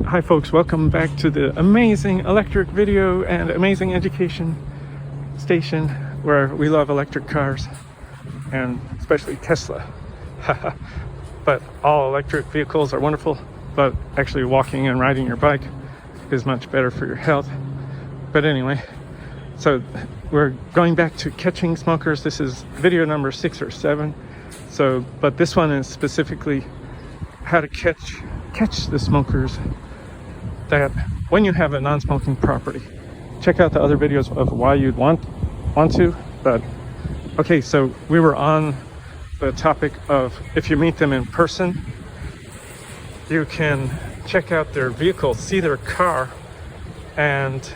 Hi folks, welcome back to the amazing electric video and amazing education station where we love electric cars and especially Tesla. But all electric vehicles are wonderful, but actually walking and riding your bike is much better for your health. But anyway, so we're going back to catching smokers. This is video number 6 or 7. So, but this one is specifically how to catch the smokers that when you have a non-smoking property. Check out the other videos of why you'd want to. But okay, so we were on the topic of if you meet them in person, you can check out their vehicle, see their car, and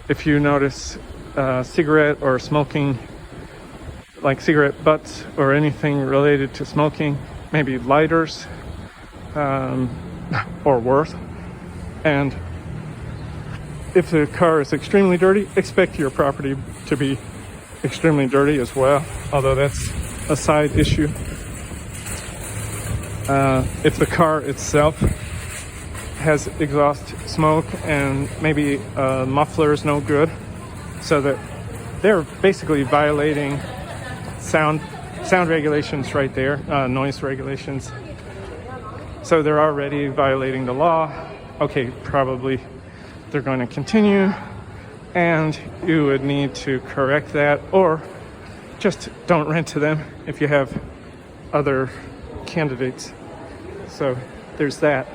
if you notice cigarette or smoking, like cigarette butts or anything related to smoking, maybe lighters or worse. And if the car is extremely dirty, expect your property to be extremely dirty as well, although that's a side issue. If the car itself has exhaust smoke and maybe muffler is no good, so that they're basically violating sound regulations right there, noise regulations. So they're already violating the law. Okay, probably they're going to continue, and you would need to correct that, or just don't rent to them if you have other candidates. So there's that.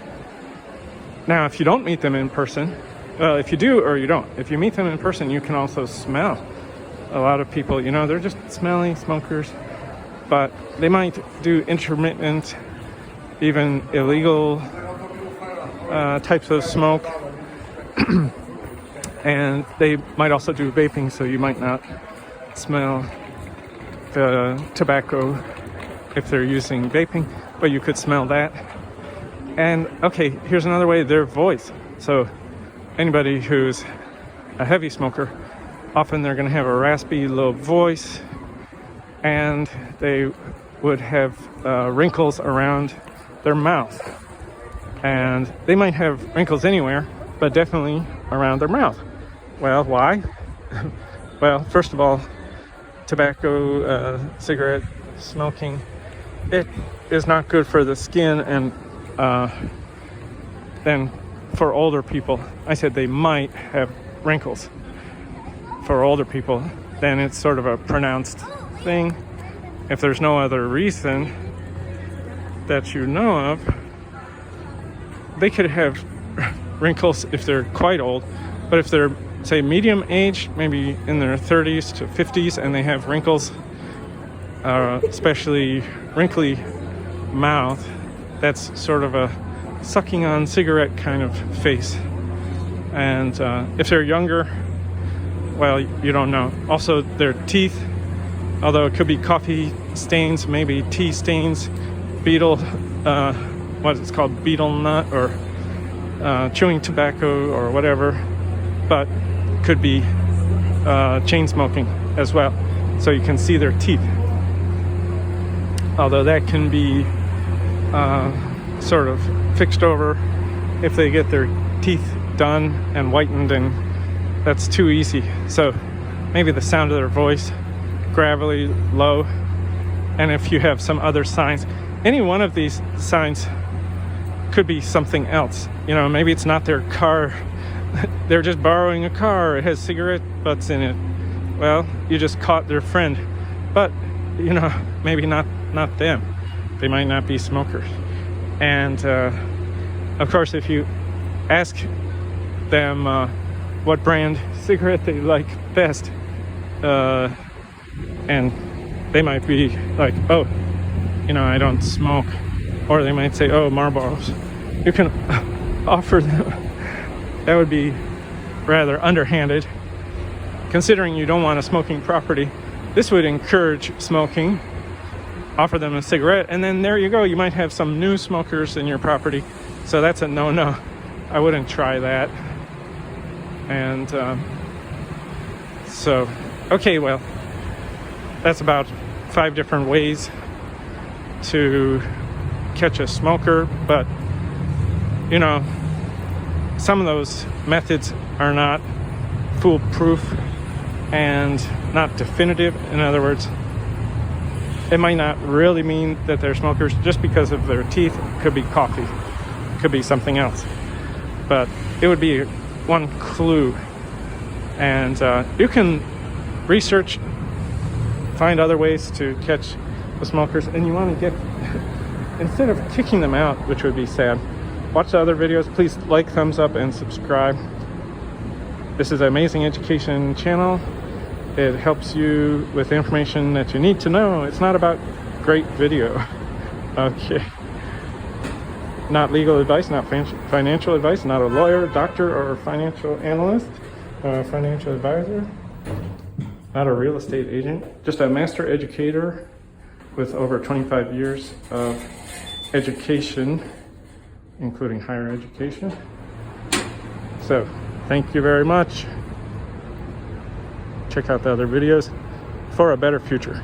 Now, if you don't meet them in person, well, if you do or you don't, if you meet them in person, you can also smell. A lot of people, they're just smelly smokers, but they might do intermittent, even illegal types of smoke. And they might also do vaping, so you might not smell the tobacco if they're using vaping, but you could smell that. And okay, here's another way, their voice. So anybody who's a heavy smoker, often they're going to have a raspy low voice, and they would have wrinkles around their mouth. And they might have wrinkles anywhere, but definitely around their mouth. Well, why? Well, first of all, tobacco, cigarette smoking, it is not good for the skin. And then for older people, I said they might have wrinkles. For older people, then it's sort of a pronounced thing. If there's no other reason that you know of, they could have wrinkles if they're quite old, but if they're, say, medium age, maybe in their 30s to 50s, and they have wrinkles, especially wrinkly mouth, that's sort of a sucking on cigarette kind of face. And if they're younger, well, you don't know. Also, their teeth, although it could be coffee stains, maybe tea stains, beetle, what it's called, beetle nut, or chewing tobacco or whatever, but could be chain smoking as well. So you can see their teeth. Although that can be sort of fixed over if they get their teeth done and whitened, and that's too easy. So maybe the sound of their voice, gravelly, low, and if you have some other signs, any one of these signs could be something else. Maybe it's not their car. They're just borrowing a car. It has cigarette butts in it. Well, you just caught their friend. But, maybe not them. They might not be smokers. And, of course, if you ask them what brand cigarette they like best, and they might be like, oh, I don't smoke. Or they might say, oh, Marlboros. You can offer them. That would be rather underhanded. Considering you don't want a smoking property, this would encourage smoking. Offer them a cigarette, and then there you go. You might have some new smokers in your property. So that's a no-no. I wouldn't try that. And so, okay, well, that's about 5 different ways to catch a smoker, but you know, some of those methods are not foolproof and not definitive. In other words, it might not really mean that they're smokers just because of their teeth. It could be coffee, it could be something else, but it would be one clue. And you can research, find other ways to catch the smokers, and you want to get, instead of kicking them out, which would be sad, watch the other videos. Please like, thumbs up, and subscribe. This is an amazing education channel. It helps you with the information that you need to know. It's not about great video. Okay. Not legal advice, not financial advice, not a lawyer, doctor, or financial analyst, financial advisor, not a real estate agent, just a master educator with over 25 years of education, including higher education. So, thank you very much. Check out the other videos for a better future.